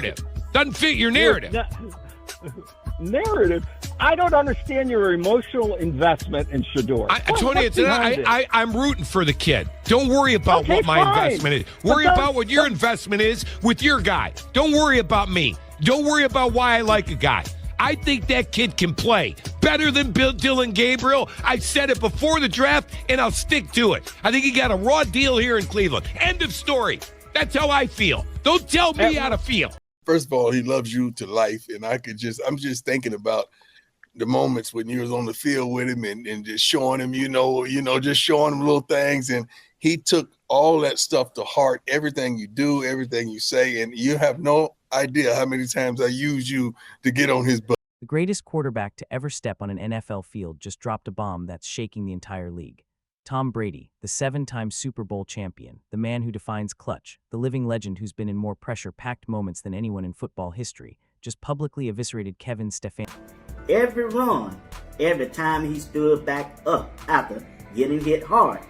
narrative. Doesn't fit your narrative. Narrative? I don't understand your emotional investment in Shedeur. Tony, I'm rooting for the kid. Don't worry about what my investment is. Worry about what your investment is with your guy. Don't worry about me. Don't worry about why I like a guy. I think that kid can play better than Dylan Gabriel. I said it before the draft, and I'll stick to it. I think he got a raw deal here in Cleveland. End of story. That's how I feel. Don't tell me how to feel. First of all, he loves you to life, and I'm just thinking about the moments when you was on the field with him and just showing him, just showing him little things, and he took all that stuff to heart, everything you do, everything you say, and you have no idea how many times I use you to get on his butt. The greatest quarterback to ever step on an NFL field just dropped a bomb that's shaking the entire league. Tom Brady, the 7-time Super Bowl champion, the man who defines clutch, the living legend who's been in more pressure-packed moments than anyone in football history, just publicly eviscerated Kevin Stefanski. Every run, every time he stood back up after getting hit hard.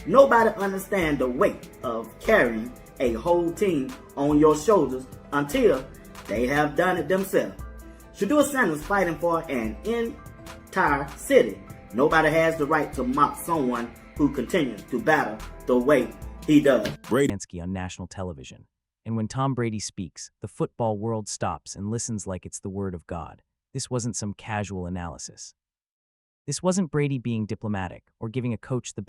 Nobody understands the weight of carrying a whole team on your shoulders until they have done it themselves. Shedeur Sanders fighting for an entire city. Nobody has the right to mock someone who continues to battle the way he does. Stefanski on national television. And when Tom Brady speaks, the football world stops and listens like it's the word of God. This wasn't some casual analysis. This wasn't Brady being diplomatic or giving a coach the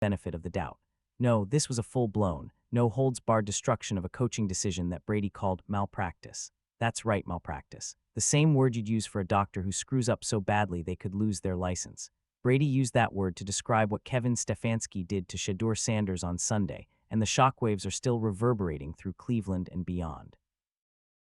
benefit of the doubt. No, this was a full-blown, no-holds-barred destruction of a coaching decision that Brady called malpractice. That's right, malpractice. The same word you'd use for a doctor who screws up so badly they could lose their license. Brady used that word to describe what Kevin Stefanski did to Shedeur Sanders on Sunday, and the shockwaves are still reverberating through Cleveland and beyond.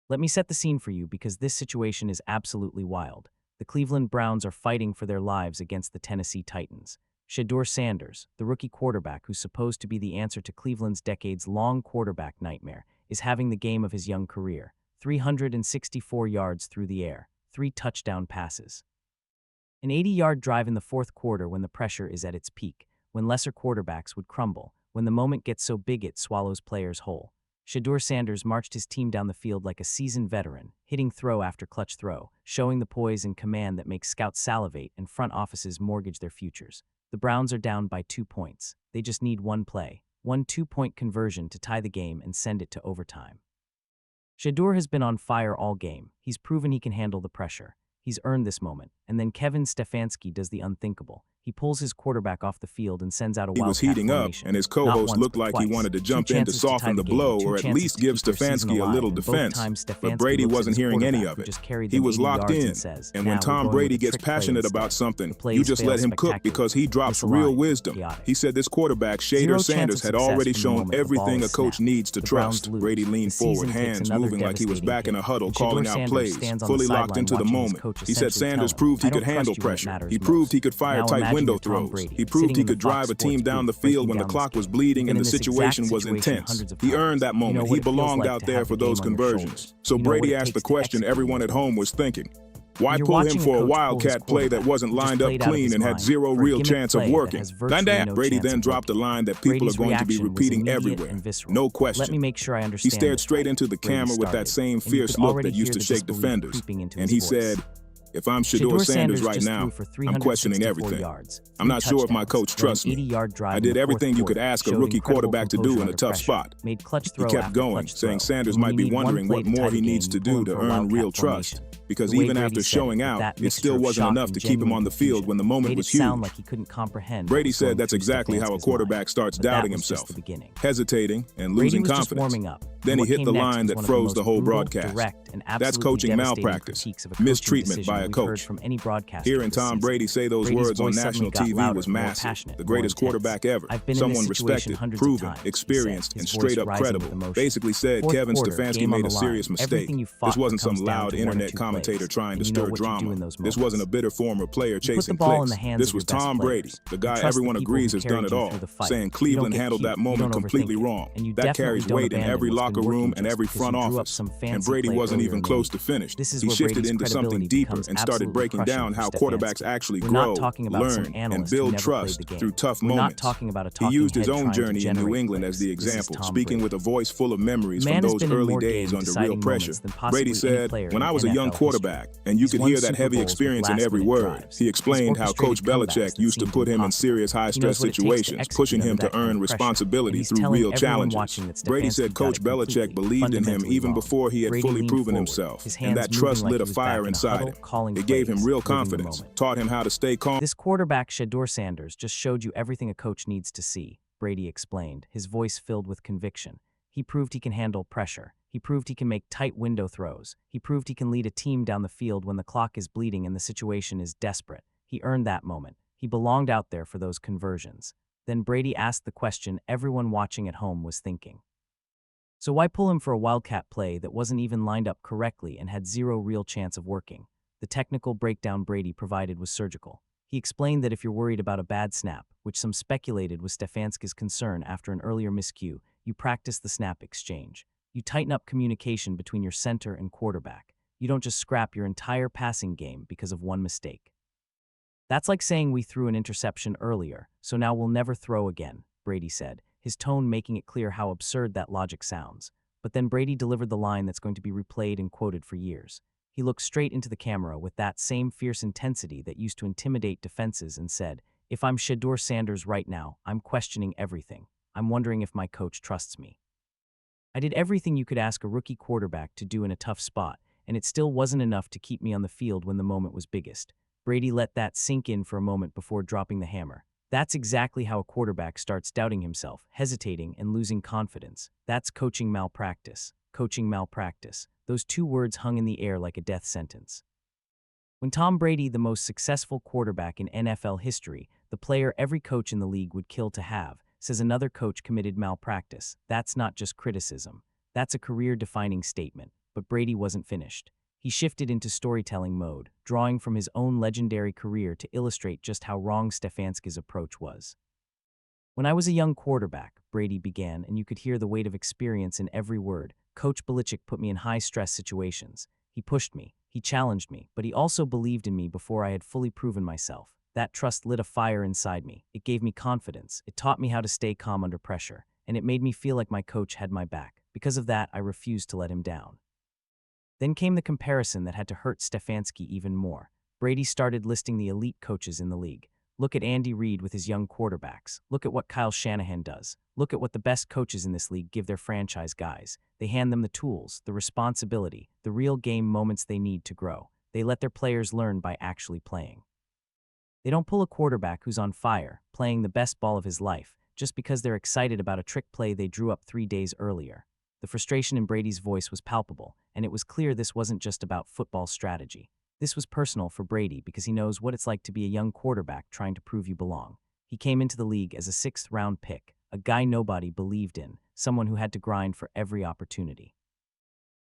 Let me set the scene for you because this situation is absolutely wild. The Cleveland Browns are fighting for their lives against the Tennessee Titans. Shedeur Sanders, the rookie quarterback who's supposed to be the answer to Cleveland's decades-long quarterback nightmare, is having the game of his young career. 364 yards through the air, 3 touchdown passes. An 80-yard drive in the fourth quarter when the pressure is at its peak, when lesser quarterbacks would crumble, when the moment gets so big it swallows players whole. Shedeur Sanders marched his team down the field like a seasoned veteran, hitting throw after clutch throw, showing the poise and command that makes scouts salivate and front offices mortgage their futures. The Browns are down by 2 points. They just need one play, one 2-point conversion to tie the game and send it to overtime. Shedeur has been on fire all game. He's proven he can handle the pressure. He's earned this moment. And then Kevin Stefanski does the unthinkable. He pulls his quarterback off the field and sends out a wildcat formation. He was heating up, and his co-host looked like he wanted to jump in to soften the blow or at least give Stefanski a little defense, but Brady wasn't hearing any of it. He was locked in, and when Tom Brady gets passionate about something, you just let him cook because he drops real wisdom. He said this quarterback, Shedeur Sanders, had already shown everything a coach needs to trust. Brady leaned forward, hands moving like he was back in a huddle, calling out plays, fully locked into the moment. He said Sanders proved he could handle pressure. He proved he could fire tight window throws. He proved he could drive a team down the field when the clock was bleeding and the situation was intense. He earned that moment. He belonged out there for those conversions. So Brady asked the question everyone at home was thinking. Why pull him for a wildcat play that wasn't lined up clean and had zero real chance of working? Brady then dropped a line that people are going to be repeating everywhere. No question. Let me make sure I understand. He stared straight into the camera with that same fierce look that used to shake defenders. And he said, "If I'm Shedeur Sanders right now, I'm questioning everything. I'm not sure if my coach trusts me. I did everything you could ask a rookie quarterback to do in a tough spot." He kept going, saying Sanders might be wondering what more he needs to do to earn real trust. Because even after showing out, it still wasn't enough to keep him on the field when the moment was huge. Brady said that's exactly how a quarterback starts doubting himself, hesitating and losing confidence. Then he hit the line that froze the whole broadcast. That's coaching malpractice, mistreatment by a coach. Hearing Tom Brady say those words on national TV was massive. The greatest quarterback ever. Someone respected, proven, experienced, and straight up credible. Basically said Kevin Stefanski made a serious mistake. This wasn't some loud internet commentator trying to stir drama. This wasn't a bitter former player chasing clicks. This was Tom Brady, the guy everyone agrees has done it all, saying Cleveland handled that moment completely wrong. That carries weight in every locker room and every front office. And Brady wasn't even close to finished. He shifted into something deeper and started breaking down how quarterbacks actually grow, learn, and build trust through tough moments. He used his own journey in New England as the example, speaking with a voice full of memories from those early days under real pressure. Brady said, "When I was a young quarterback, and you could hear that heavy experience in every word." He explained how Coach Belichick used to put him in serious high-stress situations, pushing him to earn responsibility through real challenges. Brady said Coach Belichick believed in him even before he had fully proven himself, and that trust lit a fire inside him. It gave him real confidence, taught him how to stay calm. "This quarterback, Shedeur Sanders, just showed you everything a coach needs to see," Brady explained, his voice filled with conviction. "He proved he can handle pressure. He proved he can make tight window throws. He proved he can lead a team down the field when the clock is bleeding and the situation is desperate. He earned that moment. He belonged out there for those conversions." Then Brady asked the question everyone watching at home was thinking. "So why pull him for a wildcat play that wasn't even lined up correctly and had zero real chance of working?" The technical breakdown Brady provided was surgical. He explained that if you're worried about a bad snap, which some speculated was Stefanski's concern after an earlier miscue, you practice the snap exchange. You tighten up communication between your center and quarterback. You don't just scrap your entire passing game because of one mistake. "That's like saying we threw an interception earlier, so now we'll never throw again," Brady said, his tone making it clear how absurd that logic sounds. But then Brady delivered the line that's going to be replayed and quoted for years. He looked straight into the camera with that same fierce intensity that used to intimidate defenses and said, "If I'm Shedeur Sanders right now, I'm questioning everything. I'm wondering if my coach trusts me. I did everything you could ask a rookie quarterback to do in a tough spot, and it still wasn't enough to keep me on the field when the moment was biggest." Brady let that sink in for a moment before dropping the hammer. That's exactly how a quarterback starts doubting himself, hesitating, and losing confidence. That's coaching malpractice. Coaching malpractice. Those two words hung in the air like a death sentence. When Tom Brady, the most successful quarterback in NFL history, the player every coach in the league would kill to have, says another coach committed malpractice, that's not just criticism. That's a career-defining statement. But Brady wasn't finished. He shifted into storytelling mode, drawing from his own legendary career to illustrate just how wrong Stefanski's approach was. "When I was a young quarterback," Brady began, and you could hear the weight of experience in every word, "Coach Belichick put me in high-stress situations. He pushed me, he challenged me, but he also believed in me before I had fully proven myself. That trust lit a fire inside me. It gave me confidence. It taught me how to stay calm under pressure, and it made me feel like my coach had my back. Because of that, I refused to let him down." Then came the comparison that had to hurt Stefanski even more. Brady started listing the elite coaches in the league. "Look at Andy Reid with his young quarterbacks. Look at what Kyle Shanahan does. Look at what the best coaches in this league give their franchise guys. They hand them the tools, the responsibility, the real game moments they need to grow. They let their players learn by actually playing. They don't pull a quarterback who's on fire, playing the best ball of his life, just because they're excited about a trick play they drew up 3 days earlier." The frustration in Brady's voice was palpable, and it was clear this wasn't just about football strategy. This was personal for Brady because he knows what it's like to be a young quarterback trying to prove you belong. He came into the league as a 6th-round pick, a guy nobody believed in, someone who had to grind for every opportunity.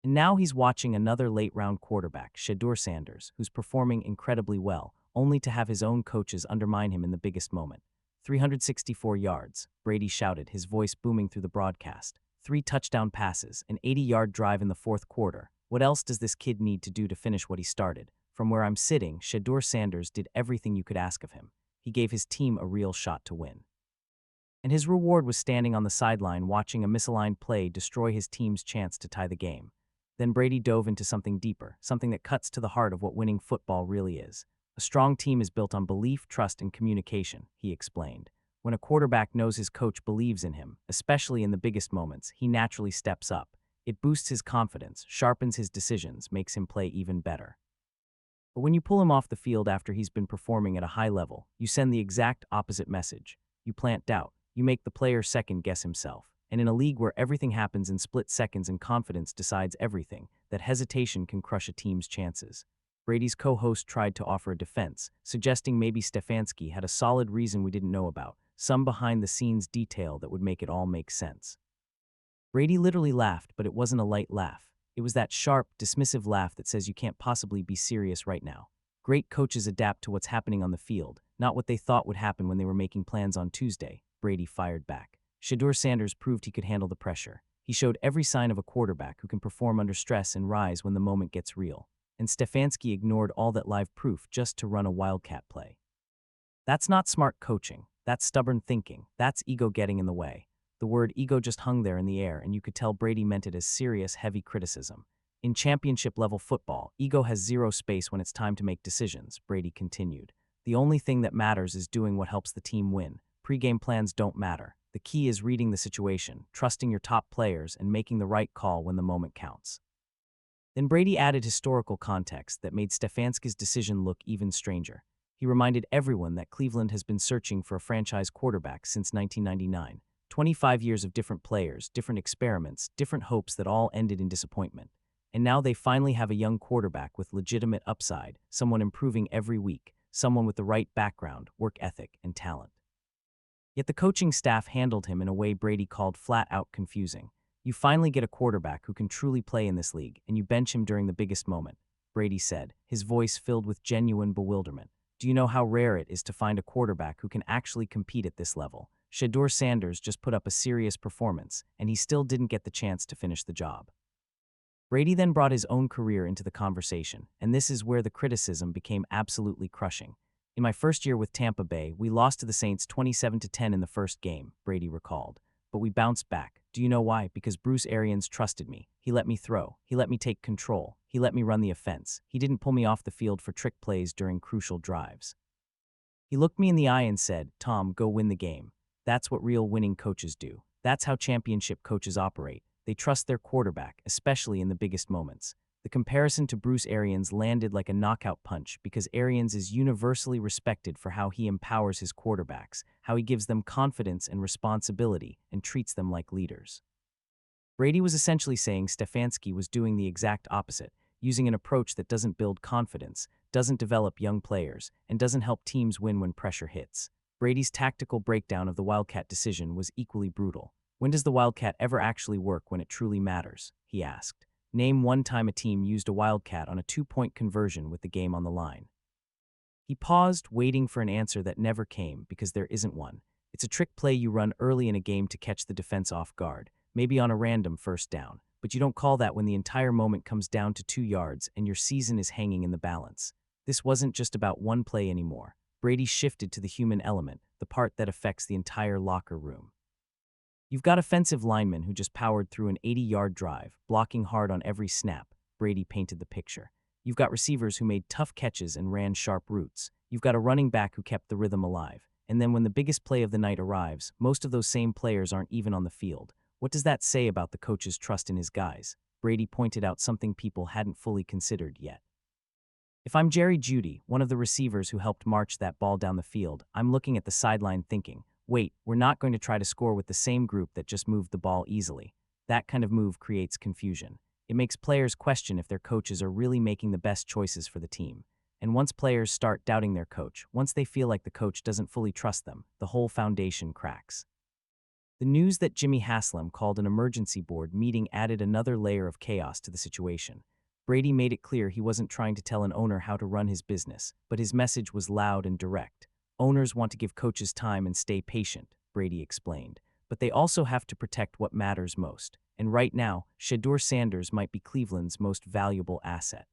And now he's watching another late-round quarterback, Shedeur Sanders, who's performing incredibly well, only to have his own coaches undermine him in the biggest moment. 364 yards, Brady shouted, his voice booming through the broadcast. 3 touchdown passes, an 80-yard drive in the fourth quarter. What else does this kid need to do to finish what he started? From where I'm sitting, Shedeur Sanders did everything you could ask of him. He gave his team a real shot to win. And his reward was standing on the sideline watching a misaligned play destroy his team's chance to tie the game. Then Brady dove into something deeper, something that cuts to the heart of what winning football really is. A strong team is built on belief, trust, and communication, he explained. When a quarterback knows his coach believes in him, especially in the biggest moments, he naturally steps up. It boosts his confidence, sharpens his decisions, makes him play even better. But when you pull him off the field after he's been performing at a high level, you send the exact opposite message. You plant doubt. You make the player second-guess himself. And in a league where everything happens in split seconds and confidence decides everything, that hesitation can crush a team's chances. Brady's co-host tried to offer a defense, suggesting maybe Stefanski had a solid reason we didn't know about, some behind-the-scenes detail that would make it all make sense. Brady literally laughed, but it wasn't a light laugh. It was that sharp, dismissive laugh that says you can't possibly be serious right now. Great coaches adapt to what's happening on the field, not what they thought would happen when they were making plans on Tuesday, Brady fired back. Shedeur Sanders proved he could handle the pressure. He showed every sign of a quarterback who can perform under stress and rise when the moment gets real. And Stefanski ignored all that live proof just to run a wildcat play. That's not smart coaching. That's stubborn thinking. That's ego getting in the way. The word ego just hung there in the air, and you could tell Brady meant it as serious, heavy criticism. In championship-level football, ego has zero space when it's time to make decisions, Brady continued. The only thing that matters is doing what helps the team win. Pre-game plans don't matter. The key is reading the situation, trusting your top players, and making the right call when the moment counts. Then Brady added historical context that made Stefanski's decision look even stranger. He reminded everyone that Cleveland has been searching for a franchise quarterback since 1999. 25 years of different players, different experiments, different hopes that all ended in disappointment. And now they finally have a young quarterback with legitimate upside, someone improving every week, someone with the right background, work ethic, and talent. Yet the coaching staff handled him in a way Brady called flat-out confusing. You finally get a quarterback who can truly play in this league, and you bench him during the biggest moment, Brady said, his voice filled with genuine bewilderment. Do you know how rare it is to find a quarterback who can actually compete at this level? Shedeur Sanders just put up a serious performance, and he still didn't get the chance to finish the job. Brady then brought his own career into the conversation, and this is where the criticism became absolutely crushing. In my first year with Tampa Bay, we lost to the Saints 27-10 in the first game, Brady recalled. But we bounced back. Do you know why? Because Bruce Arians trusted me. He let me throw. He let me take control. He let me run the offense. He didn't pull me off the field for trick plays during crucial drives. He looked me in the eye and said, "Tom, go win the game." That's what real winning coaches do. That's how championship coaches operate. They trust their quarterback, especially in the biggest moments. The comparison to Bruce Arians landed like a knockout punch because Arians is universally respected for how he empowers his quarterbacks, how he gives them confidence and responsibility, and treats them like leaders. Brady was essentially saying Stefanski was doing the exact opposite, using an approach that doesn't build confidence, doesn't develop young players, and doesn't help teams win when pressure hits. Brady's tactical breakdown of the Wildcat decision was equally brutal. When does the Wildcat ever actually work when it truly matters? He asked. Name one time a team used a Wildcat on a 2-point conversion with the game on the line. He paused, waiting for an answer that never came because there isn't one. It's a trick play you run early in a game to catch the defense off guard, maybe on a random first down, but you don't call that when the entire moment comes down to 2 yards and your season is hanging in the balance. This wasn't just about one play anymore. Brady shifted to the human element, the part that affects the entire locker room. You've got offensive linemen who just powered through an 80-yard drive, blocking hard on every snap, Brady painted the picture. You've got receivers who made tough catches and ran sharp routes. You've got a running back who kept the rhythm alive. And then when the biggest play of the night arrives, most of those same players aren't even on the field. What does that say about the coach's trust in his guys? Brady pointed out something people hadn't fully considered yet. If I'm Jerry Jeudy, one of the receivers who helped march that ball down the field, I'm looking at the sideline thinking, wait, we're not going to try to score with the same group that just moved the ball easily. That kind of move creates confusion. It makes players question if their coaches are really making the best choices for the team. And once players start doubting their coach, once they feel like the coach doesn't fully trust them, the whole foundation cracks. The news that Jimmy Haslam called an emergency board meeting added another layer of chaos to the situation. Brady made it clear he wasn't trying to tell an owner how to run his business, but his message was loud and direct. Owners want to give coaches time and stay patient, Brady explained, but they also have to protect what matters most. And right now, Shedeur Sanders might be Cleveland's most valuable asset.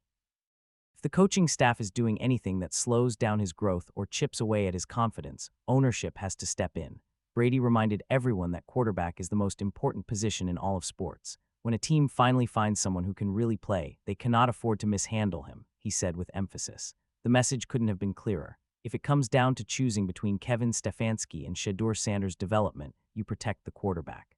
If the coaching staff is doing anything that slows down his growth or chips away at his confidence, ownership has to step in. Brady reminded everyone that quarterback is the most important position in all of sports. When a team finally finds someone who can really play, they cannot afford to mishandle him, he said with emphasis. The message couldn't have been clearer. If it comes down to choosing between Kevin Stefanski and Shedeur Sanders' development, you protect the quarterback.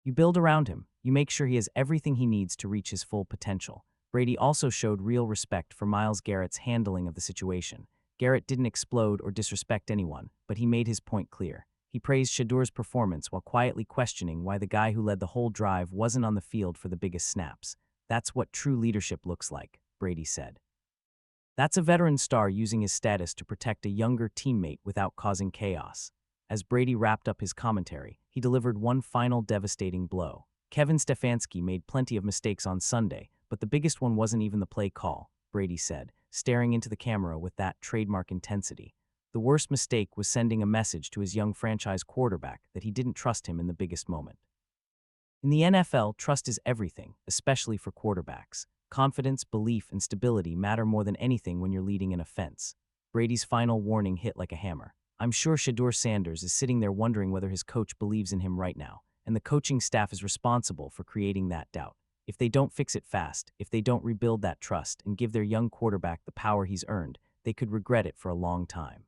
You build around him. You make sure he has everything he needs to reach his full potential. Brady also showed real respect for Myles Garrett's handling of the situation. Garrett didn't explode or disrespect anyone, but he made his point clear. He praised Shedeur's performance while quietly questioning why the guy who led the whole drive wasn't on the field for the biggest snaps. That's what true leadership looks like, Brady said. That's a veteran star using his status to protect a younger teammate without causing chaos. As Brady wrapped up his commentary, he delivered one final devastating blow. Kevin Stefanski made plenty of mistakes on Sunday, but the biggest one wasn't even the play call, Brady said, staring into the camera with that trademark intensity. The worst mistake was sending a message to his young franchise quarterback that he didn't trust him in the biggest moment. In the NFL, trust is everything, especially for quarterbacks. Confidence, belief, and stability matter more than anything when you're leading an offense. Brady's final warning hit like a hammer. I'm sure Shedeur Sanders is sitting there wondering whether his coach believes in him right now, and the coaching staff is responsible for creating that doubt. If they don't fix it fast, if they don't rebuild that trust and give their young quarterback the power he's earned, they could regret it for a long time.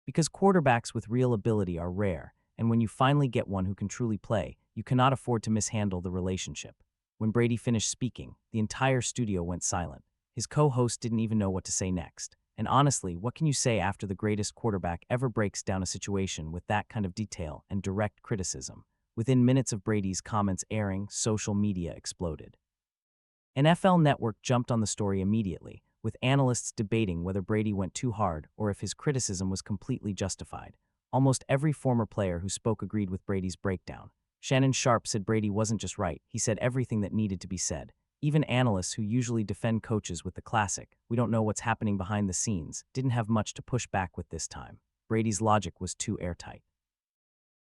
Because quarterbacks with real ability are rare, and when you finally get one who can truly play, you cannot afford to mishandle the relationship. When Brady finished speaking, the entire studio went silent. His co-host didn't even know what to say next. And honestly, what can you say after the greatest quarterback ever breaks down a situation with that kind of detail and direct criticism? Within minutes of Brady's comments airing, social media exploded. NFL Network jumped on the story immediately, with analysts debating whether Brady went too hard or if his criticism was completely justified. Almost every former player who spoke agreed with Brady's breakdown. Shannon Sharpe said Brady wasn't just right, he said everything that needed to be said. Even analysts who usually defend coaches with the classic, "We don't know what's happening behind the scenes," didn't have much to push back with this time. Brady's logic was too airtight.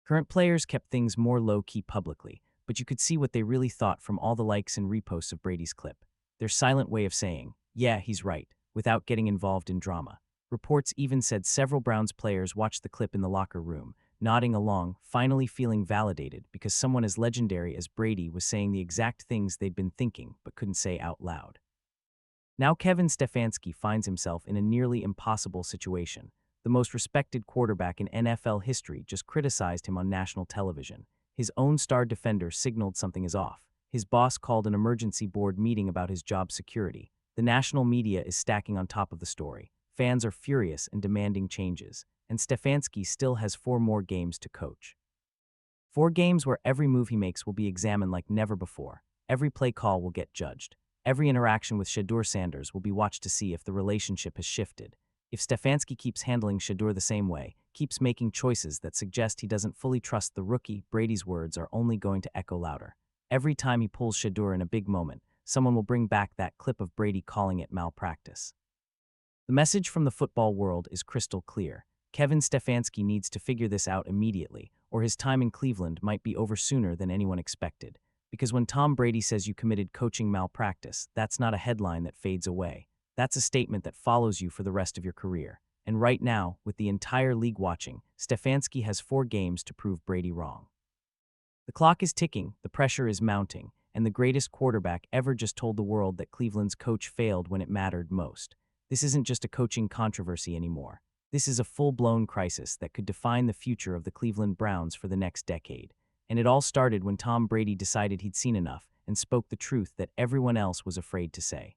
Current players kept things more low-key publicly, but you could see what they really thought from all the likes and reposts of Brady's clip. Their silent way of saying, "Yeah, he's right," without getting involved in drama. Reports even said several Browns players watched the clip in the locker room, nodding along, finally feeling validated because someone as legendary as Brady was saying the exact things they'd been thinking but couldn't say out loud. Now Kevin Stefanski finds himself in a nearly impossible situation. The most respected quarterback in NFL history just criticized him on national television. His own star defender signaled something is off. His boss called an emergency board meeting about his job security. The national media is stacking on top of the story. Fans are furious and demanding changes. And Stefanski still has 4 more games to coach. 4 games where every move he makes will be examined like never before. Every play call will get judged. Every interaction with Shedeur Sanders will be watched to see if the relationship has shifted. If Stefanski keeps handling Shedeur the same way, keeps making choices that suggest he doesn't fully trust the rookie, Brady's words are only going to echo louder. Every time he pulls Shedeur in a big moment, someone will bring back that clip of Brady calling it malpractice. The message from the football world is crystal clear. Kevin Stefanski needs to figure this out immediately, or his time in Cleveland might be over sooner than anyone expected. Because when Tom Brady says you committed coaching malpractice, that's not a headline that fades away. That's a statement that follows you for the rest of your career. And right now, with the entire league watching, Stefanski has 4 games to prove Brady wrong. The clock is ticking, the pressure is mounting, and the greatest quarterback ever just told the world that Cleveland's coach failed when it mattered most. This isn't just a coaching controversy anymore. This is a full-blown crisis that could define the future of the Cleveland Browns for the next decade. And it all started when Tom Brady decided he'd seen enough and spoke the truth that everyone else was afraid to say.